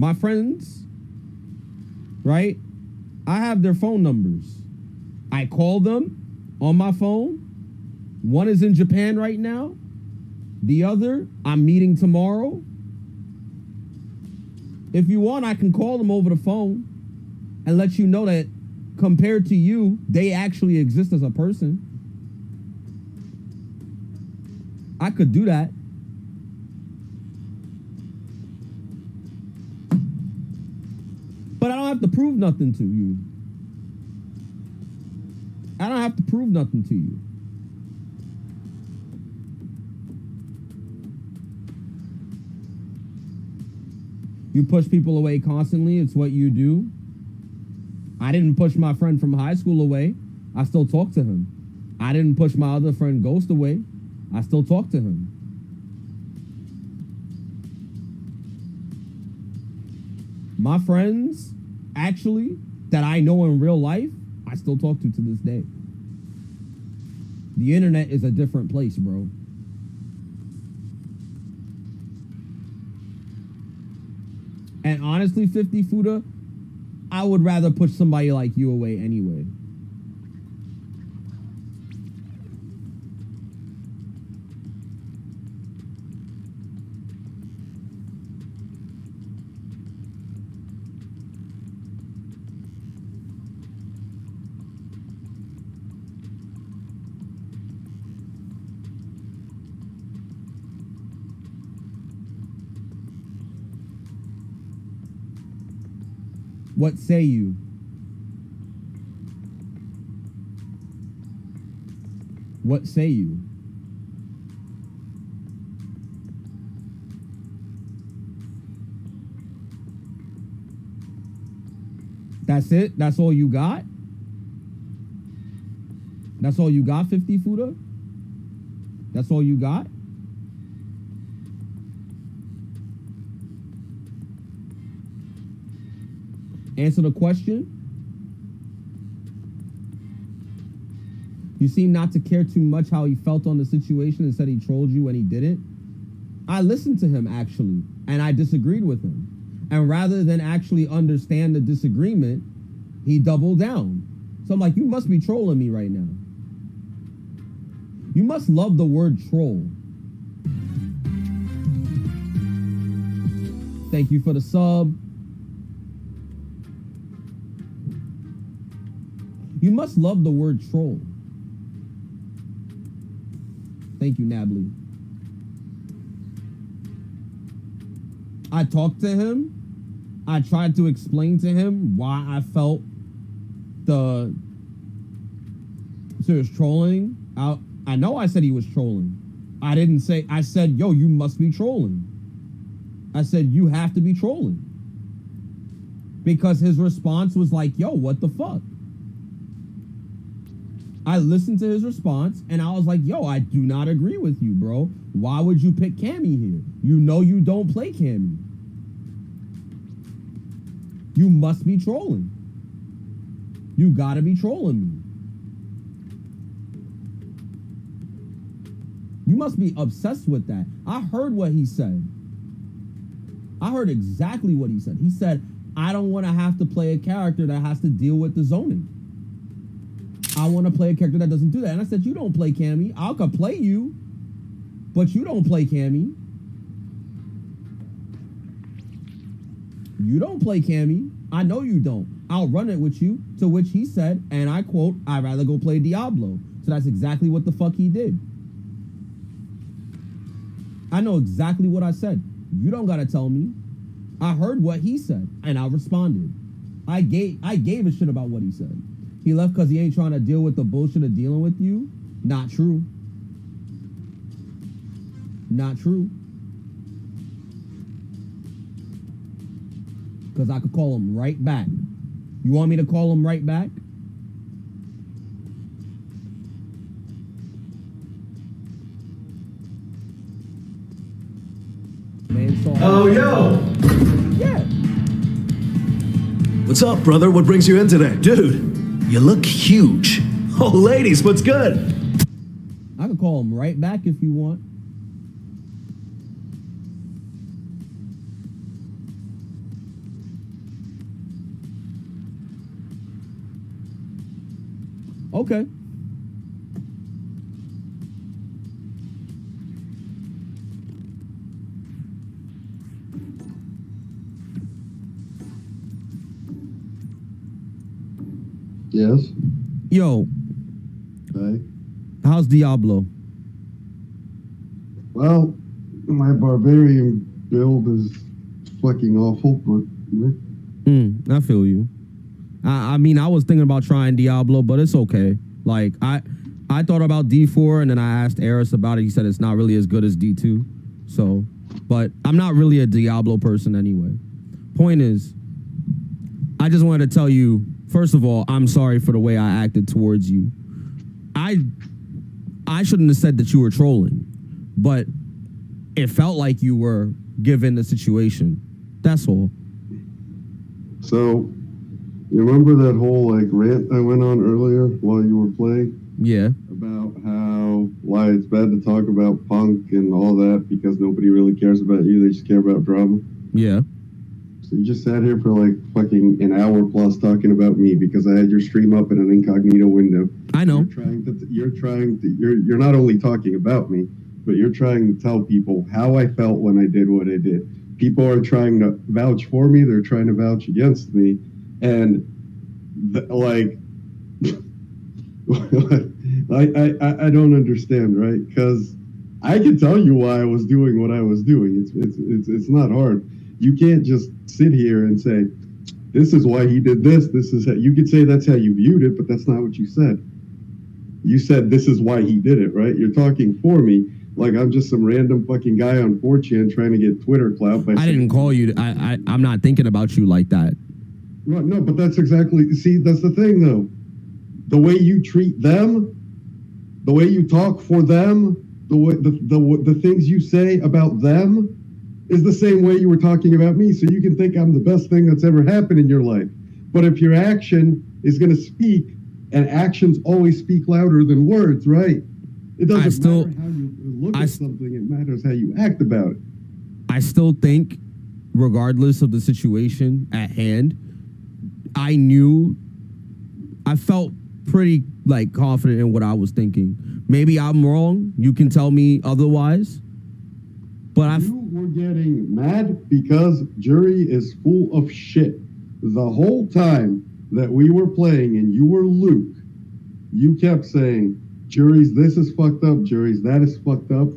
My friends, right? I have their phone numbers. I call them on my phone. One is in Japan right now. The other, I'm meeting tomorrow. If you want, I can call them over the phone and let you know that compared to you, they actually exist as a person. I could do that. But I don't have to prove nothing to you. I don't have to prove nothing to you. You push people away constantly. It's what you do. I didn't push my friend from high school away. I still talk to him. I didn't push my other friend Ghost away. I still talk to him. My friends, actually, that I know in real life, I still talk to this day. The internet is a different place, bro. And honestly, 50 Fuda, I would rather push somebody like you away anyway. What say you? What say you? That's it? That's all you got? That's all you got, 50 Fuda? That's all you got? Answer the question. You seem not to care too much how he felt on the situation and said he trolled you when he didn't. I listened to him, actually, and I disagreed with him. And rather than actually understand the disagreement, he doubled down. So I'm like, you must be trolling me right now. You must love the word troll. Thank you for the sub. You must love the word troll. Thank you, Nably. I talked to him. I tried to explain to him why I felt the serious trolling. I know I said he was trolling. I didn't say, I said, yo, you must be trolling. I said, you have to be trolling. Because his response was like, yo, what the fuck? I listened to his response, and I was like, yo, I do not agree with you, bro. Why would you pick Cammy here? You know you don't play Cammy. You must be trolling. You gotta be trolling me. You must be obsessed with that. I heard what he said. I heard exactly what he said. He said, I don't want to have to play a character that has to deal with the zoning. I want to play a character that doesn't do that. And I said, you don't play Cammy. I could play you, but you don't play Cammy. You don't play Cammy. I know you don't. I'll run it with you. To which he said, and I quote, I'd rather go play Diablo. So that's exactly what the fuck he did. I know exactly what I said. You don't got to tell me. I heard what he said, and I responded. I gave a shit about what he said. He left because he ain't trying to deal with the bullshit of dealing with you. Not true. Not true. Because I could call him right back. You want me to call him right back? Man, oh, yo! Yeah. What's up, brother? What brings you in today? Dude, you look huge. Oh, ladies, what's good? I could call him right back if you want. Okay. Yes. Yo, Okay. how's Diablo? Well, my barbarian build is fucking awful, but I feel you. I mean, I was thinking about trying Diablo, but it's okay. Like, I thought about D4, and then I asked Eris about it. He said it's not really as good as D2. So, but I'm not really a Diablo person anyway. Point is, I just wanted to tell you, first of all, I'm sorry for the way I acted towards you. I shouldn't have said that you were trolling, but it felt like you were given the situation. That's all. so you remember that whole like rant I went on earlier while you were playing Yeah. about how why it's bad to talk about punk and all that because nobody really cares about you, they just care about drama. Yeah. So you just sat here for like fucking an hour plus talking about me because I had your stream up in an incognito window. I know. You're not only talking about me, but you're trying to tell people how I felt when I did what I did. People are trying to vouch for me. They're trying to vouch against me. And like, I don't understand, right? Because I can tell you why I was doing what I was doing. It's not hard. You can't just sit here and say, this is why he did this. This is how, you could say that's how you viewed it, but that's not what you said. You said this is why he did it, right? You're talking for me like I'm just some random fucking guy on 4chan trying to get Twitter clout. I didn't call you. I'm not thinking about you like that. Right, no, but that's exactly, see, that's the thing though. The way you treat them, the way you talk for them, the things you say about them is the same way you were talking about me. So you can think I'm the best thing that's ever happened in your life. But if your action is going to speak, and actions always speak louder than words, right? It doesn't matter how you look at something, it matters how you act about it. I still think, regardless of the situation at hand, I felt pretty like confident in what I was thinking. Maybe I'm wrong. You can tell me otherwise. But you were getting mad because Jury is full of shit. The whole time that we were playing and you were Luke, you kept saying, Jury's this is fucked up, Jury's that is fucked up.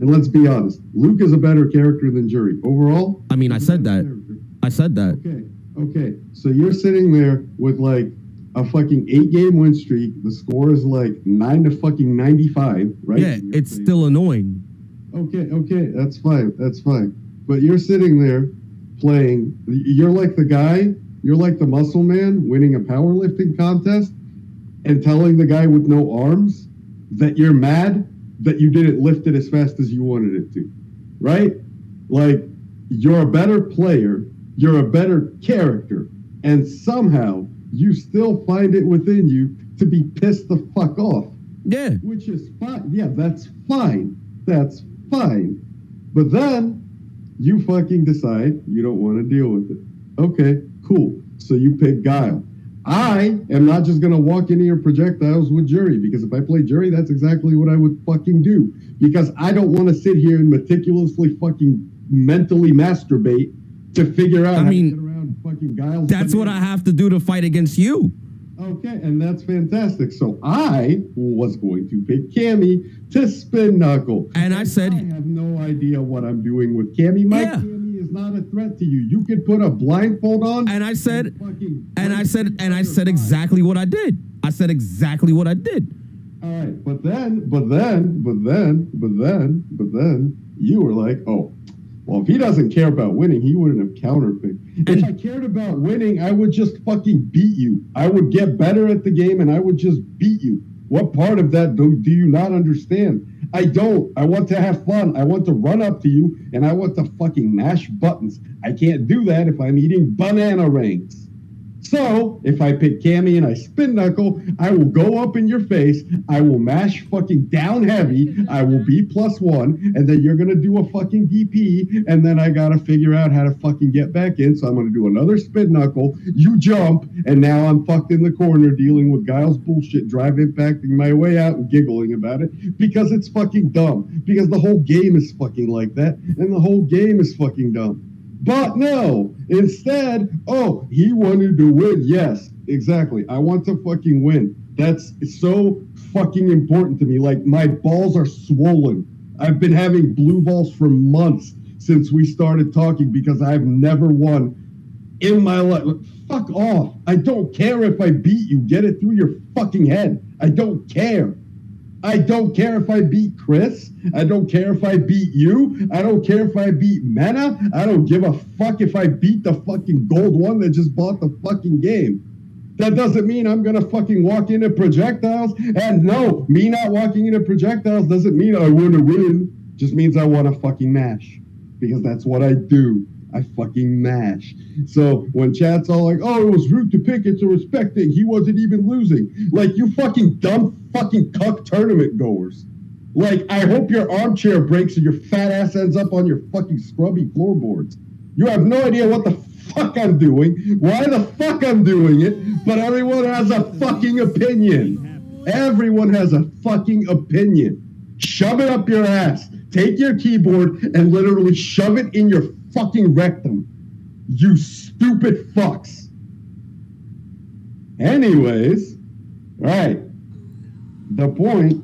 And let's be honest, Luke is a better character than Jury. Overall, I mean, I said that. I said that. Okay. So you're sitting there with like a fucking 8-game win streak. The score is like 9 to fucking 95, right? Yeah, it's still annoying. Okay, that's fine. But you're sitting there playing, you're like the guy, you're like the muscle man winning a powerlifting contest and telling the guy with no arms that you're mad that you didn't lift it as fast as you wanted it to, right? Like, you're a better player, you're a better character, and somehow you still find it within you to be pissed the fuck off. Yeah. Which is fine. Yeah, that's fine. That's fine. But then you fucking decide you don't want to deal with it. Okay, cool. So you pick Guile. I am not just going to walk into your projectiles with Jury, because if I play Jury, that's exactly what I would fucking do. Because I don't want to sit here and meticulously fucking mentally masturbate to figure out how to get around fucking Guile's. That's what I have to do to fight against you. Okay, and that's fantastic. So I was going to pick Cammy to spin Knuckle. And I said, I have no idea what I'm doing with Cammy. My Cammy is not a threat to you. You could put a blindfold on. And I said, exactly what I did. I said exactly what I did. All right, but then, you were like, oh, well, if he doesn't care about winning, he wouldn't have counterpicked. If I cared about winning, I would just fucking beat you. I would get better at the game and I would just beat you. What part of that do you not understand? I don't. I want to have fun. I want to run up to you and I want to fucking mash buttons. I can't do that if I'm eating banana rings. So if I pick Cammy and I spin knuckle, I will go up in your face. I will mash fucking down heavy. I will be +1, and then you're gonna do a fucking DP, and then I gotta figure out how to fucking get back in. So I'm gonna do another spin knuckle. You jump, and now I'm fucked in the corner dealing with Guile's bullshit, drive impacting my way out and giggling about it because it's fucking dumb. Because the whole game is fucking like that, and the whole game is fucking dumb. But no, instead, oh, he wanted to win. Yes, exactly. I want to fucking win. That's so fucking important to me. Like, my balls are swollen. I've been having blue balls for months since we started talking because I've never won in my life. Fuck off. I don't care if I beat you. Get it through your fucking head. I don't care. I don't care if I beat Chris. I don't care if I beat you. I don't care if I beat Mena. I don't give a fuck if I beat the fucking gold one that just bought the fucking game. That doesn't mean I'm going to fucking walk into projectiles. And no, me not walking into projectiles doesn't mean I want to win. Just means I want to fucking mash. Because that's what I do. I fucking mash. So when chat's all like, oh, it was rude to pick it to respect it, he wasn't even losing. Like, you fucking dumb fucking cuck tournament goers. Like, I hope your armchair breaks and your fat ass ends up on your fucking scrubby floorboards. You have no idea what the fuck I'm doing, why the fuck I'm doing it, but everyone has a fucking opinion. Everyone has a fucking opinion. Shove it up your ass. Take your keyboard and literally shove it in your fucking rectum. You stupid fucks. Anyways, right. The point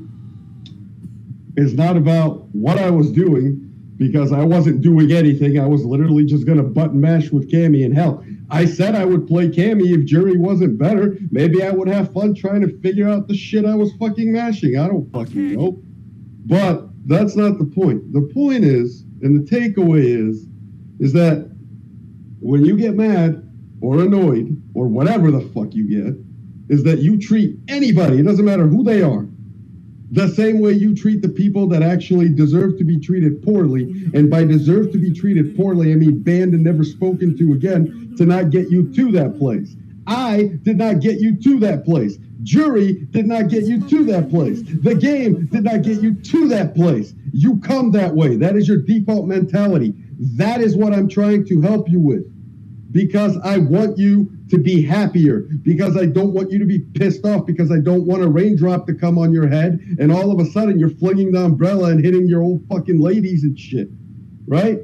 is not about what I was doing, because I wasn't doing anything. I was literally just going to button mash with Cammy, and hell, I said I would play Cammy if Jury wasn't better. Maybe I would have fun trying to figure out the shit I was fucking mashing. I don't fucking know. But that's not the point. The point is, and the takeaway is that when you get mad or annoyed or whatever the fuck you get, is that you treat anybody, it doesn't matter who they are, the same way you treat the people that actually deserve to be treated poorly. And by deserve to be treated poorly, I mean banned and never spoken to again to not get you to that place. I did not get you to that place. Jury did not get you to that place. The game did not get you to that place. You come that way. That is your default mentality. That is what I'm trying to help you with. Because I want you to be happier. Because I don't want you to be pissed off. Because I don't want a raindrop to come on your head and all of a sudden you're flinging the umbrella and hitting your old fucking ladies and shit. Right?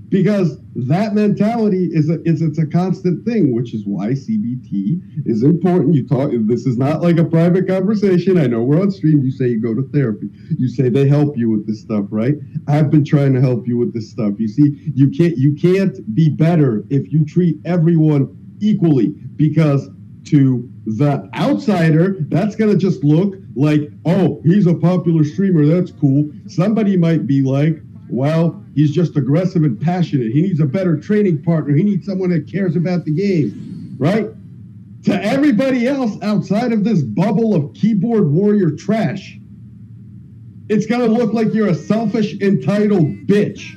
Because that mentality it's a constant thing, which is why CBT is important. You talk. This is not like a private conversation. I know we're on stream. You say you go to therapy. You say they help you with this stuff, right? I've been trying to help you with this stuff. You see, you can't be better if you treat everyone equally, because to the outsider, that's gonna just look like, oh, he's a popular streamer. That's cool. Somebody might be like, well, he's just aggressive and passionate. He needs a better training partner. He needs someone that cares about the game, right? To everybody else outside of this bubble of keyboard warrior trash, it's going to look like you're a selfish, entitled bitch,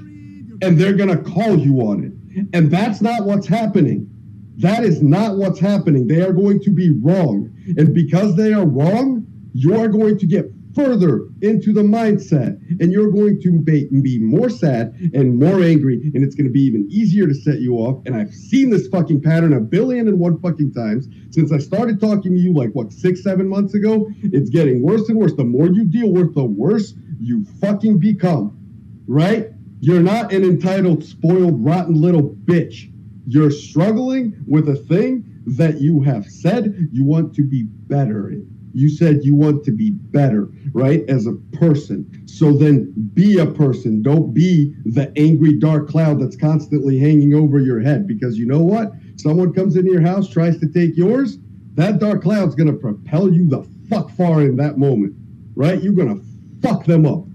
and they're going to call you on it. And that's not what's happening. That is not what's happening. They are going to be wrong. And because they are wrong, you are going to get further into the mindset, and you're going to be more sad and more angry, and it's going to be even easier to set you off. And I've seen this fucking pattern 1,000,000,001 fucking times since I started talking to you like, 6-7 months ago. It's getting worse and worse. The more you deal with, the worse you fucking become, right? You're not an entitled, spoiled, rotten little bitch. You're struggling with a thing that you have said you want to be better in. You said you want to be better, right, as a person. So then be a person. Don't be the angry dark cloud that's constantly hanging over your head. Because you know what? Someone comes into your house, tries to take yours, that dark cloud's going to propel you the fuck far in that moment, right? You're going to fuck them up.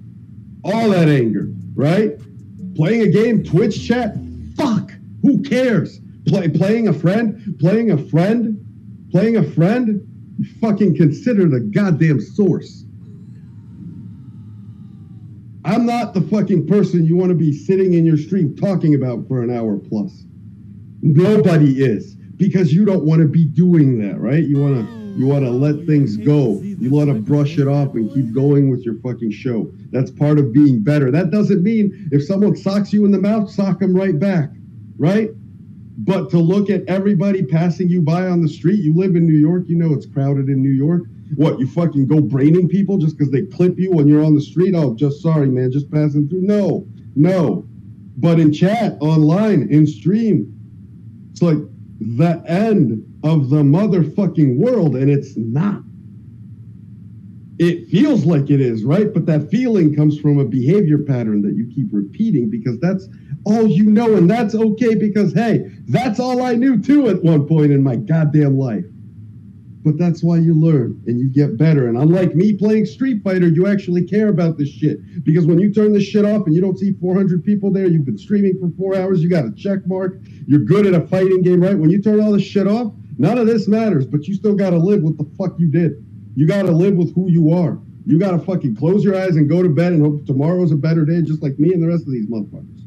All that anger, right? Playing a game, Twitch chat, fuck. Who cares? Playing a friend, you fucking consider the goddamn source. I'm not the fucking person you want to be sitting in your stream talking about for an hour plus. Nobody is. because you don't want to be doing that, right? You want to let things go. You want to brush it off and keep going with your fucking show. That's part of being better. That doesn't mean if someone socks you in the mouth, sock them right back, right? But to look at everybody passing you by on the street, you live in New York, you know it's crowded in New York. What, you fucking go braining people just because they clip you when you're on the street? Oh, just sorry, man, just passing through. No. But in chat, online, in stream, it's like the end of the motherfucking world, and it's not. It feels like it is, right? But that feeling comes from a behavior pattern that you keep repeating because that's all you know, and that's okay because, hey, that's all I knew too at one point in my goddamn life. But that's why you learn and you get better. And unlike me playing Street Fighter, you actually care about this shit. Because when you turn this shit off and you don't see 400 people there, you've been streaming for 4 hours, you got a check mark, you're good at a fighting game, right? When you turn all this shit off, none of this matters, but you still got to live with the fuck you did. You got to live with who you are. You got to fucking close your eyes and go to bed and hope tomorrow's a better day, just like me and the rest of these motherfuckers,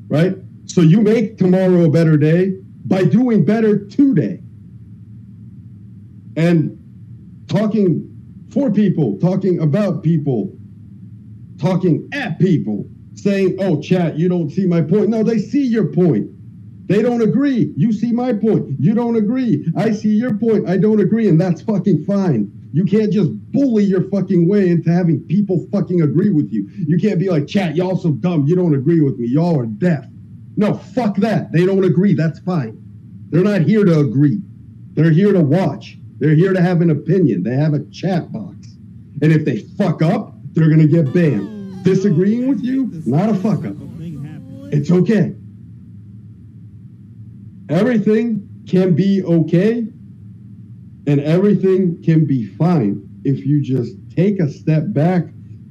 right? So you make tomorrow a better day by doing better today. And talking for people, talking about people, talking at people, saying, oh, chat, you don't see my point. No, they see your point. They don't agree. You see my point. You don't agree. I see your point. I don't agree. And that's fucking fine. You can't just bully your fucking way into having people fucking agree with you. You can't be like, chat, y'all so dumb. You don't agree with me. Y'all are deaf. No, fuck that. They don't agree. That's fine. They're not here to agree. They're here to watch. They're here to have an opinion. They have a chat box. And if they fuck up, they're going to get banned. Disagreeing with you, not a fuck up. It's okay. Everything can be okay, and everything can be fine if you just take a step back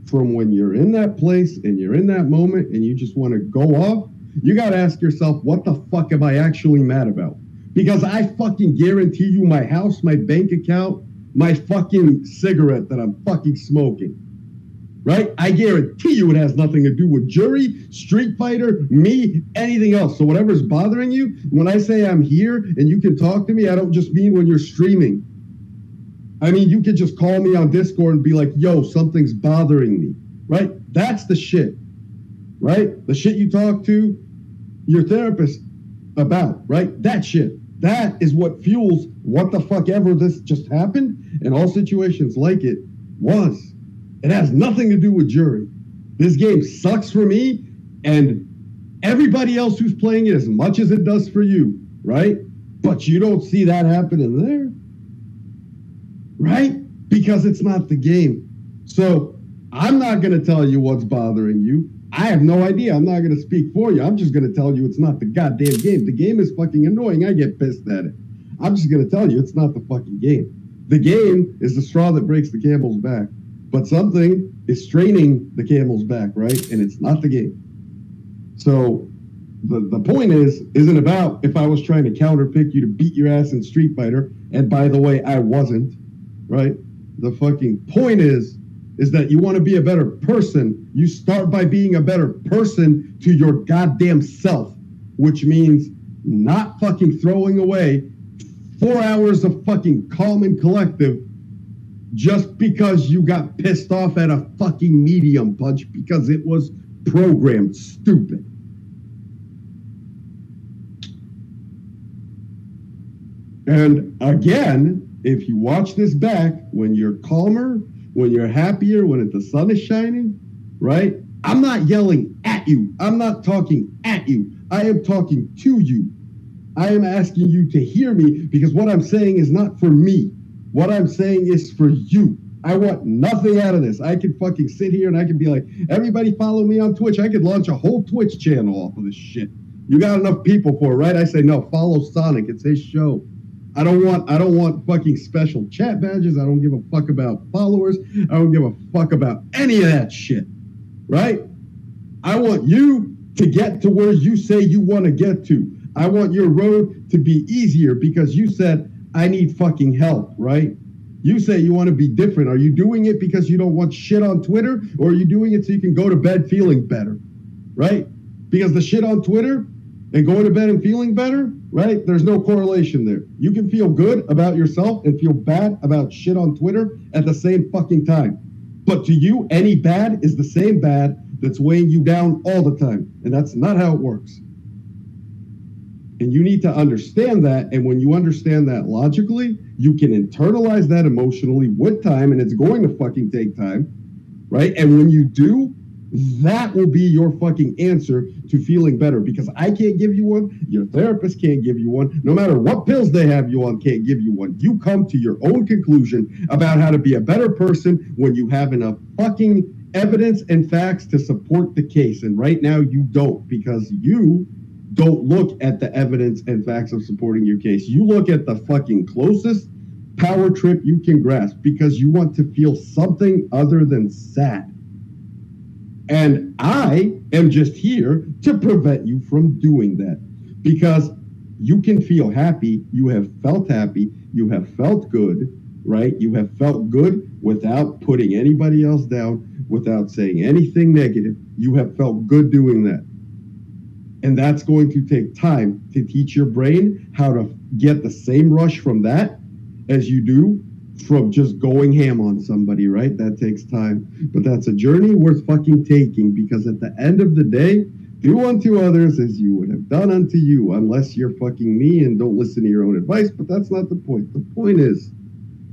from when you're in that place and you're in that moment and you just want to go off. You got to ask yourself, what the fuck am I actually mad about? Because I fucking guarantee you my house, my bank account, my fucking cigarette that I'm fucking smoking, right? I guarantee you it has nothing to do with jury, Street Fighter, me, anything else. So whatever's bothering you, when I say I'm here and you can talk to me, I don't just mean when you're streaming. I mean, you could just call me on Discord and be like, yo, something's bothering me, right? That's the shit, right? The shit you talk to your therapist about, right? That shit. That is what fuels what the fuck ever this just happened and all situations like it was. It has nothing to do with jury. This game sucks for me and everybody else who's playing it as much as it does for you, right? But you don't see that happening there, right? Because it's not the game. So I'm not going to tell you what's bothering you. I have no idea. I'm not going to speak for you. I'm just going to tell you it's not the goddamn game. The game is fucking annoying. I get pissed at it. I'm just going to tell you it's not the fucking game. The game is the straw that breaks the camel's back. But something is straining the camel's back, right? And it's not the game. So the point isn't about if I was trying to counterpick you to beat your ass in Street Fighter. And by the way, I wasn't, right? The fucking point is that you want to be a better person. You start by being a better person to your goddamn self, which means not fucking throwing away 4 hours of fucking calm and collective just because you got pissed off at a fucking medium punch because it was programmed stupid. And again, if you watch this back, when you're calmer, when you're happier, when the sun is shining, right? I'm not yelling at you. I'm not talking at you. I am talking to you. I am asking you to hear me because what I'm saying is not for me. What I'm saying is for you. I want nothing out of this. I could fucking sit here and I could be like, everybody follow me on Twitch. I could launch a whole Twitch channel off of this shit. You got enough people for it, right? I say, no, follow Sonic. It's his show. I don't want fucking special chat badges. I don't give a fuck about followers. I don't give a fuck about any of that shit, right? I want you to get to where you say you want to get to. I want your road to be easier because you said, I need fucking help, right? You say you want to be different. Are you doing it because you don't want shit on Twitter, or are you doing it so you can go to bed feeling better, right? Because the shit on Twitter and going to bed and feeling better, right? There's no correlation there. You can feel good about yourself and feel bad about shit on Twitter at the same fucking time. But to you, any bad is the same bad that's weighing you down all the time. And that's not how it works. And you need to understand that. And when you understand that logically, you can internalize that emotionally with time, and it's going to fucking take time, right? And when you do, that will be your fucking answer to feeling better, because I can't give you one. Your therapist can't give you one. No matter what pills they have you on, can't give you one. You come to your own conclusion about how to be a better person when you have enough fucking evidence and facts to support the case. And right now you don't, because you don't look at the evidence and facts of supporting your case. You look at the fucking closest power trip you can grasp because you want to feel something other than sad. And I am just here to prevent you from doing that, because you can feel happy. You have felt happy. You have felt good, right? You have felt good without putting anybody else down, without saying anything negative. You have felt good doing that. And that's going to take time to teach your brain how to get the same rush from that as you do from just going ham on somebody, right? That takes time. But that's a journey worth fucking taking, because at the end of the day, do unto others as you would have done unto you, unless you're fucking me and don't listen to your own advice. But that's not the point. The point is,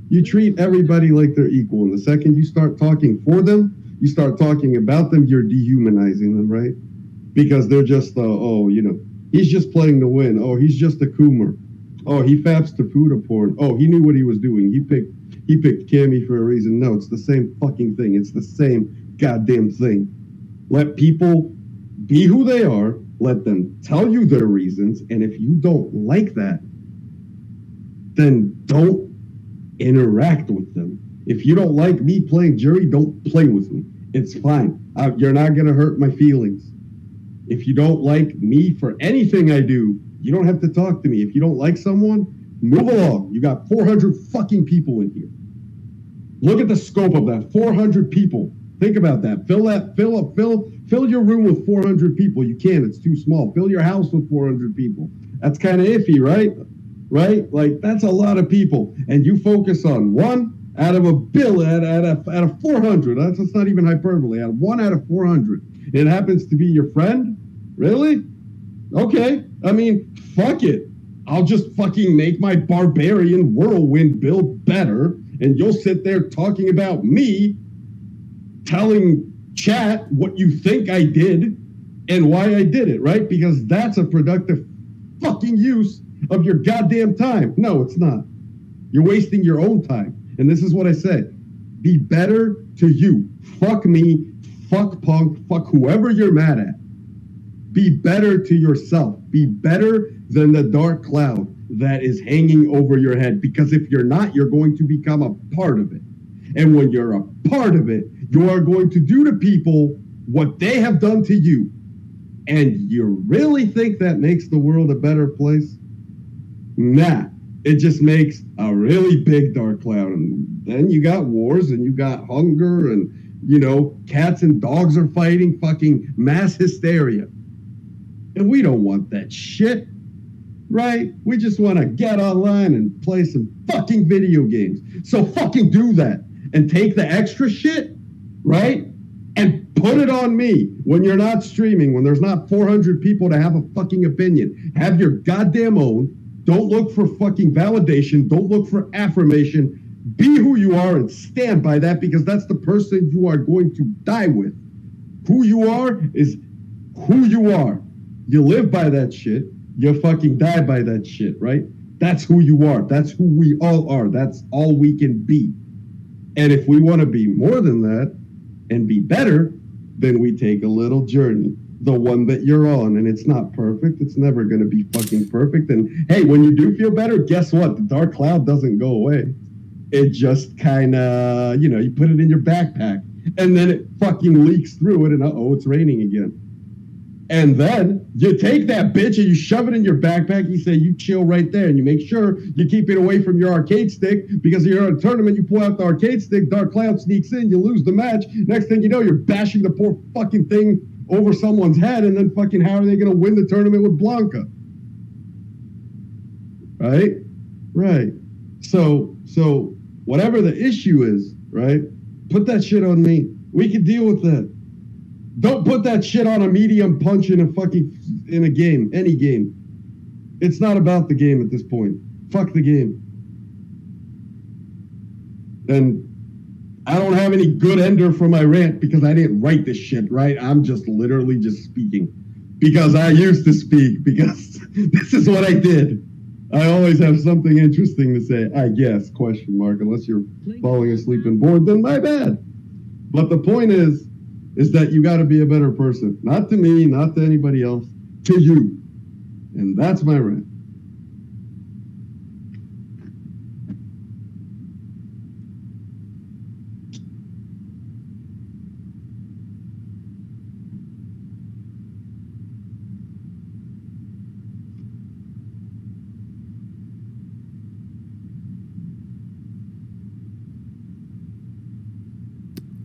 you treat everybody like they're equal. And the second you start talking for them, you start talking about them, you're dehumanizing them, right? Because they're just, he's just playing to win. Oh, he's just a coomer. Oh, he faps to Puda porn. Oh, he knew what he was doing. He picked Cammy for a reason. No, it's the same fucking thing. It's the same goddamn thing. Let people be who they are. Let them tell you their reasons. And if you don't like that, then don't interact with them. If you don't like me playing jury, don't play with me. It's fine. You're not going to hurt my feelings. If you don't like me for anything I do, you don't have to talk to me. If you don't like someone, move along. You got 400 fucking people in here. Look at the scope of that. 400 people. Think about that. Fill your room with 400 people. You can't. It's too small. Fill your house with 400 people. That's kind of iffy, right? Right? Like, that's a lot of people. And you focus on one out of a bill out of 400. That's not even hyperbole. Out of 1 out of 400. It happens to be your friend? Really? Okay. I mean, fuck it. I'll just fucking make my barbarian whirlwind build better, and you'll sit there talking about me, telling chat what you think I did and why I did it, right? Because that's a productive fucking use of your goddamn time. No, it's not. You're wasting your own time. And this is what I said. Be better to you. Fuck me. Fuck Punk. Fuck whoever you're mad at. Be better to yourself. Be better than the dark cloud that is hanging over your head. Because if you're not, you're going to become a part of it. And when you're a part of it, you are going to do to people what they have done to you. And you really think that makes the world a better place? Nah. It just makes a really big dark cloud. And then you got wars, and you got hunger, and, cats and dogs are fighting, fucking mass hysteria. And we don't want that shit, right? We just want to get online and play some fucking video games. So fucking do that and take the extra shit, right? And put it on me when you're not streaming, when there's not 400 people to have a fucking opinion. Have your goddamn own. Don't look for fucking validation. Don't look for affirmation. Be who you are and stand by that, because that's the person you are going to die with. Who you are is who you are. You live by that shit. You fucking die by that shit, right? That's who you are. That's who we all are. That's all we can be. And if we want to be more than that and be better, then we take a little journey. The one that you're on, and it's not perfect. It's never going to be fucking perfect. And hey, when you do feel better, guess what? The dark cloud doesn't go away. It just kind of, you put it in your backpack, and then it fucking leaks through it, and it's raining again. And then you take that bitch and you shove it in your backpack. You say, you chill right there, and you make sure you keep it away from your arcade stick, because if you're in a tournament, you pull out the arcade stick, dark cloud sneaks in, you lose the match. Next thing you know, you're bashing the poor fucking thing over someone's head, and then fucking how are they going to win the tournament with Blanca? Right? Right. So whatever the issue is, right? Put that shit on me. We can deal with that. Don't put that shit on a medium punch in a game, any game. It's not about the game at this point. Fuck the game. And I don't have any good ender for my rant because I didn't write this shit, right? I'm just literally just speaking because I used to speak because this is what I did. I always have something interesting to say, I guess, question mark, unless you're falling asleep and bored, then my bad. But the point is that you got to be a better person. Not to me, not to anybody else, to you. And that's my rant.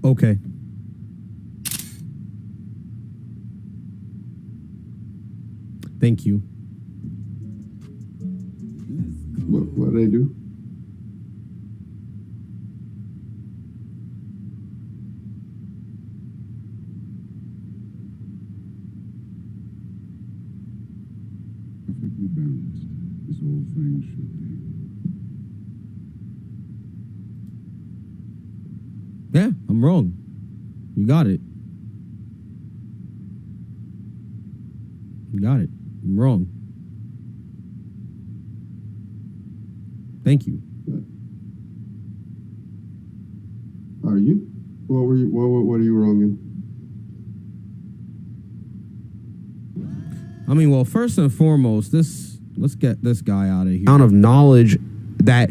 Okay. Thank you. What did I do? Perfectly balanced, as all things should be. Yeah, I'm wrong. You got it. You got it. I'm wrong. Thank you. Are you? What were you? What are you wrong in? I mean, well, first and foremost, let's get this guy out of here. Amount of knowledge that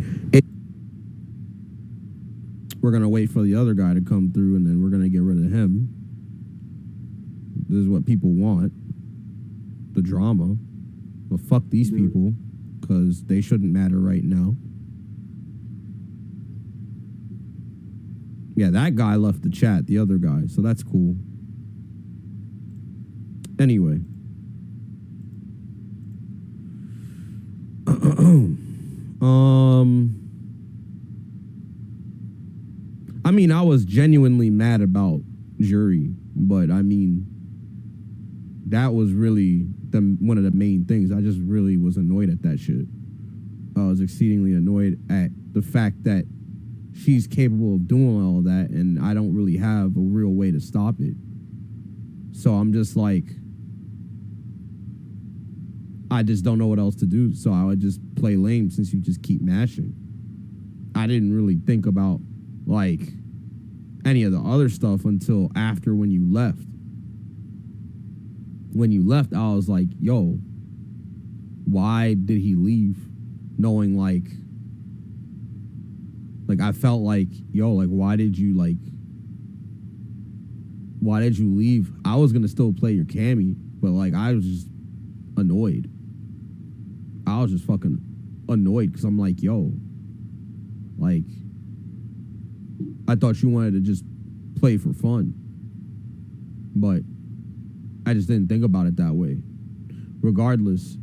we're gonna wait for the other guy to come through, and then we're gonna get rid of him. This is what people want. The drama. But fuck these people, because they shouldn't matter right now. Yeah, that guy left the chat, the other guy, so that's cool. Anyway. I mean, I was genuinely mad about jury, but I mean, that was really one of the main things. I just really was annoyed at that shit. I was exceedingly annoyed at the fact that she's capable of doing all of that, and I don't really have a real way to stop it. So I'm just like, I just don't know what else to do, so I would just play lame since you just keep mashing. I didn't really think about, like, any of the other stuff until after when you left. When you left, I was like, yo, why did he leave? Knowing, like, I felt like, yo, like, why did you leave? I was going to still play your Cammy, but, like, I was just annoyed. I was just fucking annoyed because I'm like, yo, like, I thought you wanted to just play for fun. But I just didn't think about it that way. Regardless,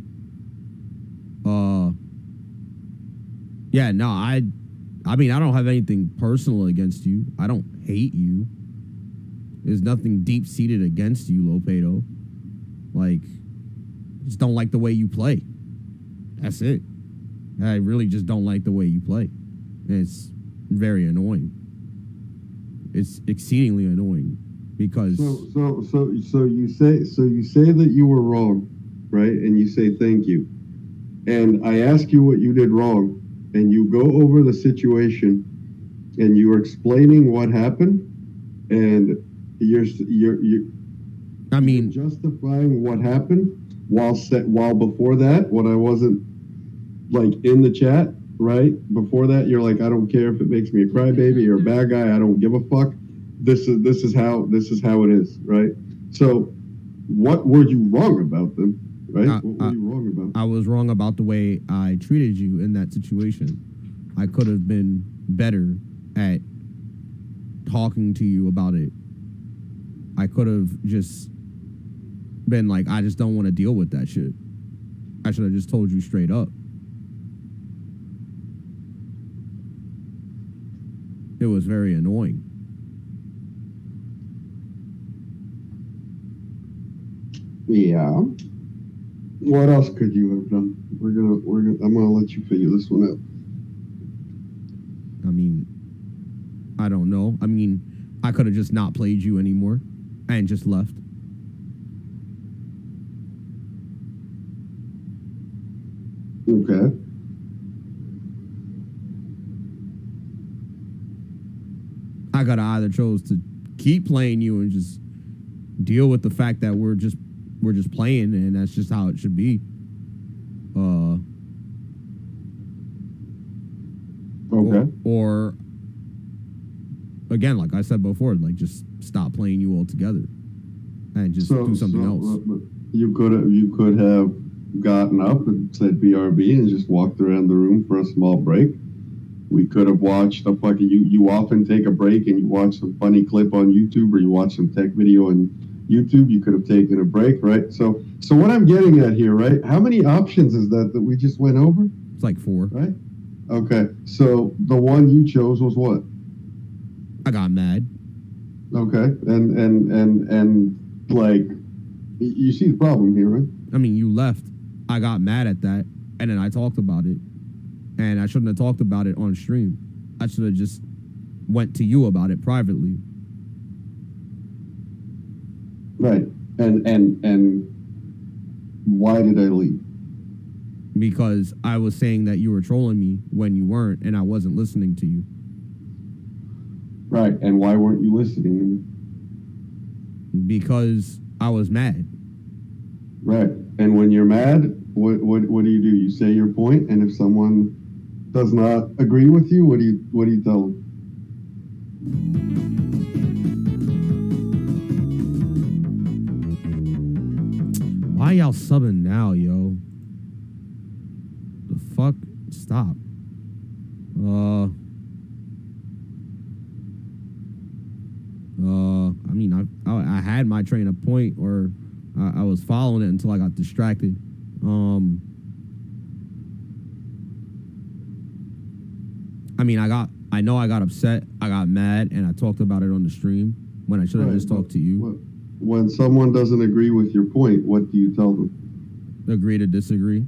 yeah, no, I mean, I don't have anything personal against you. I don't hate you. There's nothing deep-seated against you, Lopedo. Like, just don't like the way you play. That's it. I really just don't like the way you play. And it's very annoying. It's exceedingly annoying because so you say that you were wrong, right? And you say thank you. And I ask you what you did wrong, and you go over the situation, and you are explaining what happened, and you're I mean, justifying what happened while before that, when I wasn't like in the chat, right? Before that, you're like, I don't care if it makes me a crybaby or a bad guy. I don't give a fuck. This is how it is, right? So, what were you wrong about then, right? What were you wrong about? I was wrong about the way I treated you in that situation. I could have been better at talking to you about it. I could have just been like, I just don't want to deal with that shit. I should have just told you straight up. It was very annoying. Yeah. What else could you have done? I'm gonna let you figure this one out. I mean, I don't know. I mean, I could have just not played you anymore and just left. Okay. I could have either chose to keep playing you and just deal with the fact that we're just playing and that's just how it should be. Okay. Or again, like I said before, like just stop playing you altogether and just do something else. You could have gotten up and said BRB and just walked around the room for a small break. We could have watched a fucking you often take a break and you watch some funny clip on YouTube or you watch some tech video on YouTube. You could have taken a break, right? So what I'm getting at here, right? How many options is that we just went over? It's like 4. Right? Okay. So the one you chose was what? I got mad. Okay. And like you see the problem here, right? I mean, you left. I got mad at that and then I talked about it. And I shouldn't have talked about it on stream. I should have just went to you about it privately. Right. And why did I leave? Because I was saying that you were trolling me when you weren't, and I wasn't listening to you. Right. And why weren't you listening to me? Because I was mad. Right. And when you're mad, what do? You say your point, and if someone does not agree with you, what do you tell them? Why y'all subbing now, yo? The fuck? Stop. I mean, I had my train of point, or I was following it until I got distracted. I mean, I know I got upset, I got mad, and I talked about it on the stream when I should have just talked to you. When someone doesn't agree with your point, what do you tell them? Agree to disagree.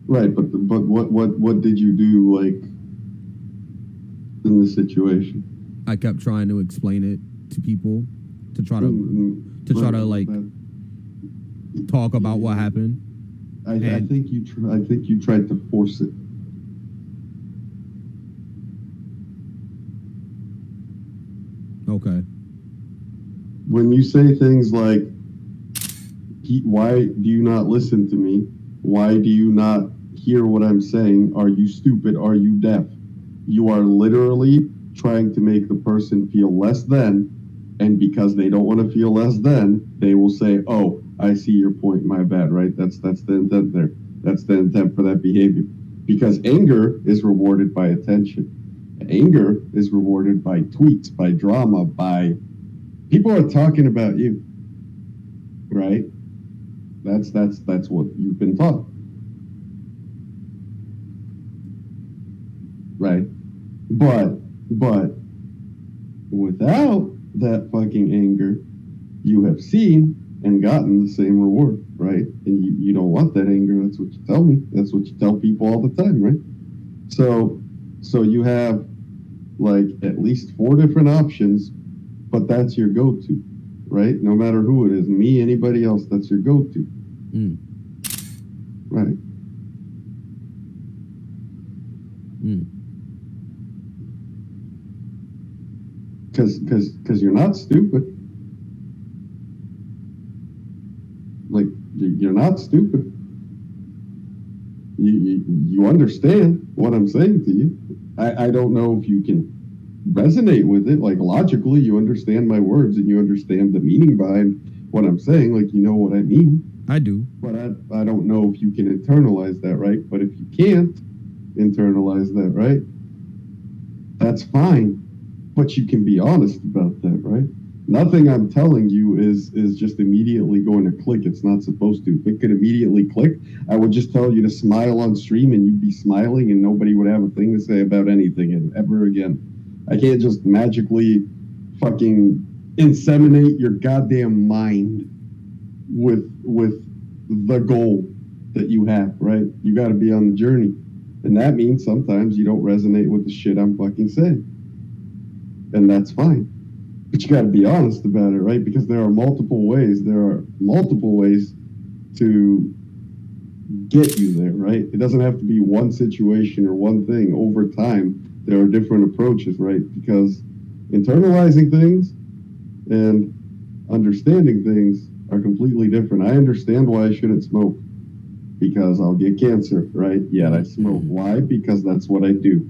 Right, but what did you do, like, in this situation? I kept trying to explain it to people to try to like talk about what happened. I think you tried to force it. Okay. When you say things like, why do you not listen to me? Why do you not hear what I'm saying? Are you stupid? Are you deaf? You are literally trying to make the person feel less than, and because they don't want to feel less than, they will say, oh, I see your point, my bad, right? That's the intent there. That's the intent for that behavior. Because anger is rewarded by attention. Anger is rewarded by tweets, by drama, by people are talking about you, right? That's what you've been taught, right? But without that fucking anger, you have seen and gotten the same reward, right? And you don't want that anger. That's what you tell me. That's what you tell people all the time, right? So you have like at least 4 different options, but that's your go-to, right? No matter who it is, me, anybody else, that's your go-to. Right. Because you're not stupid. Like, you're not stupid. You understand what I'm saying to you. I don't know if you can resonate with it. Like, logically, you understand my words and you understand the meaning behind what I'm saying. Like, you know what I mean. I do. But I don't know if you can internalize that, right? But if you can't internalize that, right, that's fine. But you can be honest about that, right? Nothing I'm telling you is just immediately going to click. It's not supposed to. If it could immediately click, I would just tell you to smile on stream and you'd be smiling and nobody would have a thing to say about anything ever again. I can't just magically fucking inseminate your goddamn mind with the goal that you have, right? You got to be on the journey. And that means sometimes you don't resonate with the shit I'm fucking saying. And that's fine. But you got to be honest about it, right? Because there are multiple ways. There are multiple ways to get you there, right? It doesn't have to be one situation or one thing. Over time, there are different approaches, right? Because internalizing things and understanding things are completely different. I understand why I shouldn't smoke because I'll get cancer, right? Yet I smoke. Why? Because that's what I do.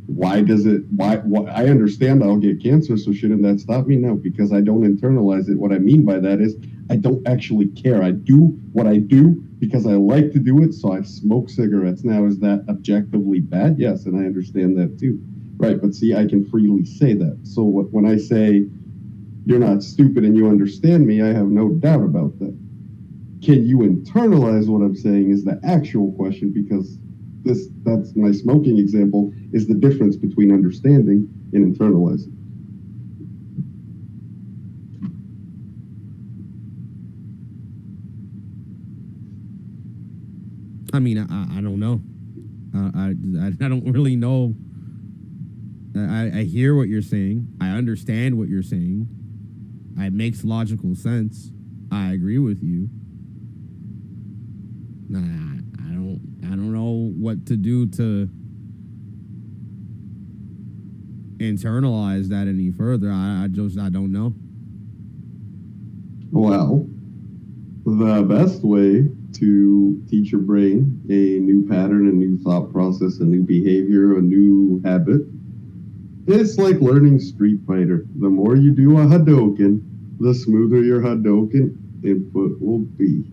Why I understand I'll get cancer, so shouldn't that stop me? No, because I don't internalize it. What I mean by that is I don't actually care. I do what I do because I like to do it, so I smoke cigarettes. Now, is that objectively bad? Yes, and I understand that too. Right, but see, I can freely say that. So when I say you're not stupid and you understand me, I have no doubt about that. Can you internalize what I'm saying is the actual question, because that's my smoking example, is the difference between understanding and internalizing. I mean, I don't know. I don't really know. I hear what you're saying. I understand what you're saying. It makes logical sense. I agree with you. I don't know what to do to internalize that any further. I don't know. Well, the best way to teach your brain a new pattern, a new thought process, a new behavior, a new habit, it's like learning Street Fighter. The more you do a Hadouken, the smoother your Hadouken input will be.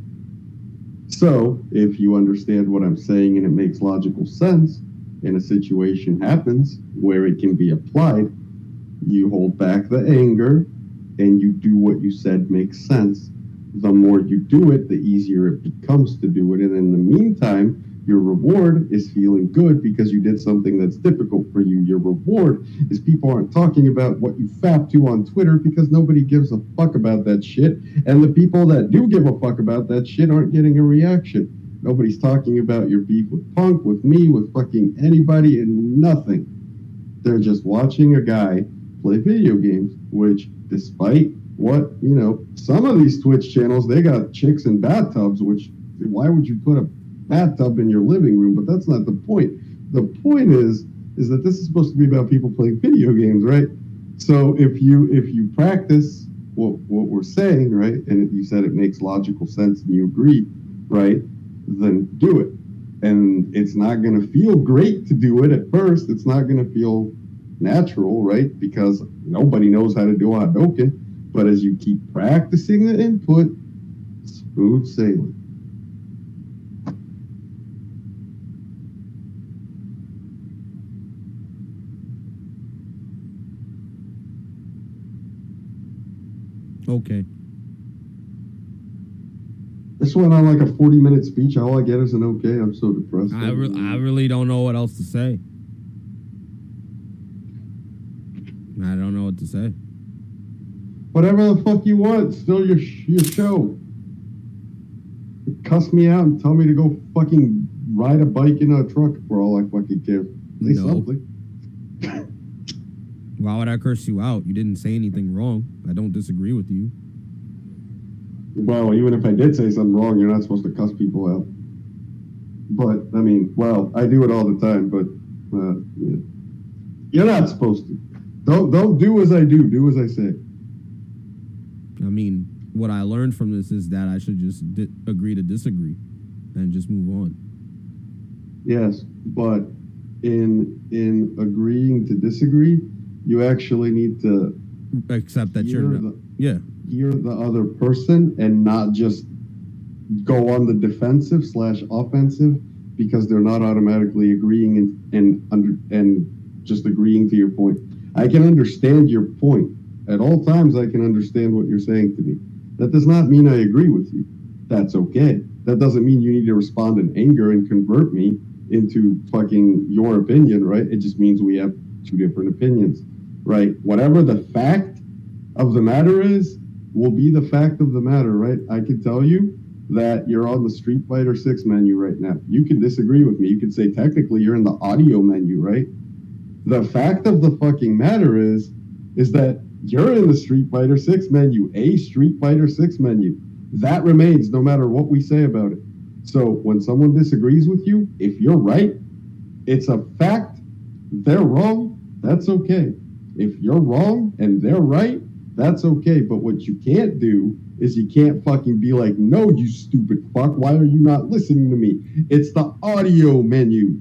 So, if you understand what I'm saying and it makes logical sense, and a situation happens where it can be applied, you hold back the anger and you do what you said makes sense. The more you do it, the easier it becomes to do it. And in the meantime, your reward is feeling good because you did something that's difficult for you. Your reward is people aren't talking about what you fap to on Twitter because nobody gives a fuck about that shit. And the people that do give a fuck about that shit aren't getting a reaction. Nobody's talking about your beef with Punk, with me, with fucking anybody, and nothing. They're just watching a guy play video games, which despite what, some of these Twitch channels, they got chicks in bathtubs, which why would you put a bathtub in your living room? But that's not the point. The point is that this is supposed to be about people playing video games, right? So if you practice what we're saying, right, and you said it makes logical sense and you agree, right, then do it. And it's not going to feel great to do it at first. It's not going to feel natural, right? Because nobody knows how to do a Hadouken. But as you keep practicing the input, smooth sailing. Okay. This went on like a 40-minute speech. All I get is an okay. I'm so depressed. I really don't know what else to say. I don't know what to say. Whatever the fuck you want. It's still your show. Cuss me out and tell me to go fucking ride a bike in a truck for all I fucking care. Say something. Why would I curse you out? You didn't say anything wrong. I don't disagree with you. Well, even if I did say something wrong, you're not supposed to cuss people out. But, I mean, well, I do it all the time, but yeah. You're not supposed to. Don't do as I do. Do as I say. I mean, what I learned from this is that I should just agree to disagree and just move on. Yes, but in agreeing to disagree, you actually need to accept that you're the other person and not just go on the defensive / offensive because they're not automatically agreeing and just agreeing to your point. I can understand your point At all times, I can understand what you're saying to me. That does not mean I agree with you. That's okay. That doesn't mean you need to respond in anger and convert me into fucking your opinion, right? It just means we have two different opinions, right? Whatever the fact of the matter is, will be the fact of the matter, right? I can tell you that you're on the Street Fighter 6 menu right now. You can disagree with me. You can say technically you're in the audio menu, right? The fact of the fucking matter is that you're in the Street Fighter 6 menu, a Street Fighter 6 menu. That remains no matter what we say about it. So when someone disagrees with you, if you're right, it's a fact. They're wrong. That's okay. If you're wrong and they're right, that's okay. But what you can't do is you can't fucking be like, no, you stupid fuck. Why are you not listening to me? It's the audio menu.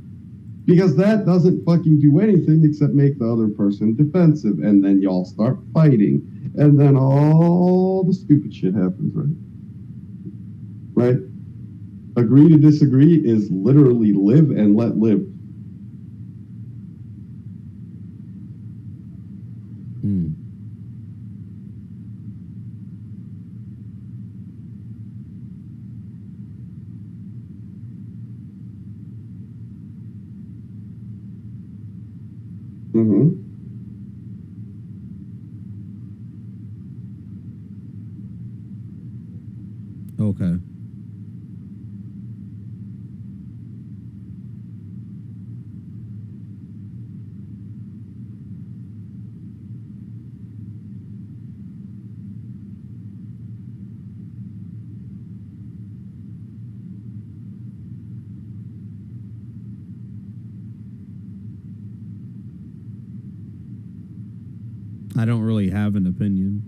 Because that doesn't fucking do anything except make the other person defensive. And then y'all start fighting. And then all the stupid shit happens, right? Right? Agree to disagree is literally live and let live. Mm-hmm. Okay. I don't really have an opinion.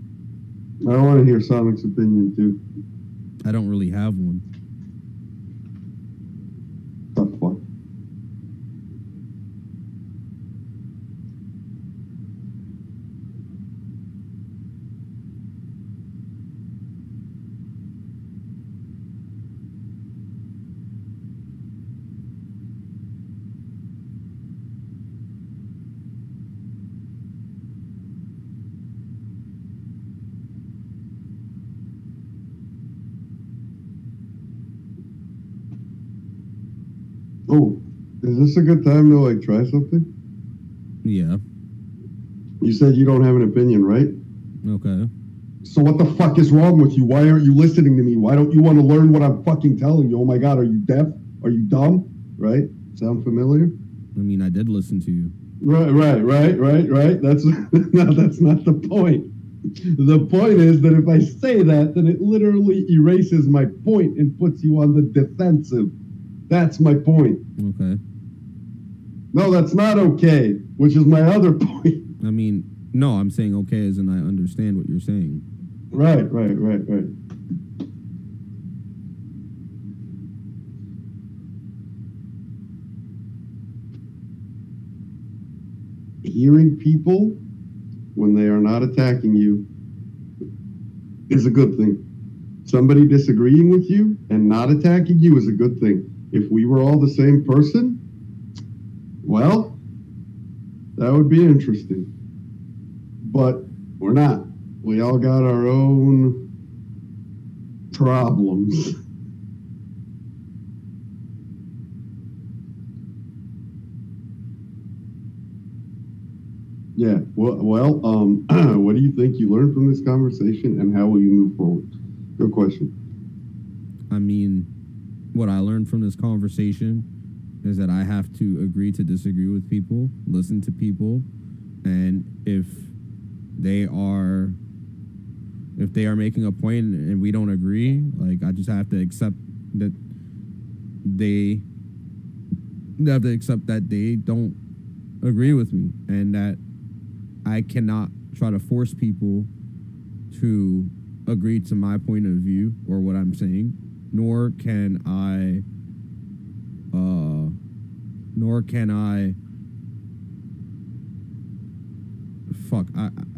I want to hear Sonic's opinion too. I don't really have one. The fuck? Oh, is this a good time to like try something? Yeah. You said you don't have an opinion, right? Okay. So what the fuck is wrong with you? Why aren't you listening to me? Why don't you want to learn what I'm fucking telling you? Oh my god, are you deaf? Are you dumb? Right? Sound familiar? I mean, I did listen to you. Right. That's no, that's not the point. The point is that if I say that, then it literally erases my point and puts you on the defensive. That's my point. Okay. No, that's not okay, which is my other point. I mean, no, I'm saying okay as in I understand what you're saying. Right. Hearing people when they are not attacking you is a good thing. Somebody disagreeing with you and not attacking you is a good thing. If we were all the same person, well, that would be interesting. But we're not. We all got our own problems. Yeah. Well, what do you think you learned from this conversation, and how will you move forward? Good question. I mean, what I learned from this conversation is that I have to agree to disagree with people, listen to people, and if they are making a point and we don't agree, like I just have to accept that they don't agree with me, and that I cannot try to force people to agree to my point of view or what I'm saying, nor can I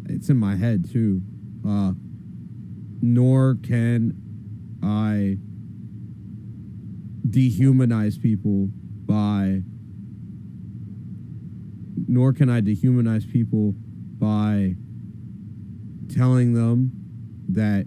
it's in my head too, nor can I dehumanize people by telling them that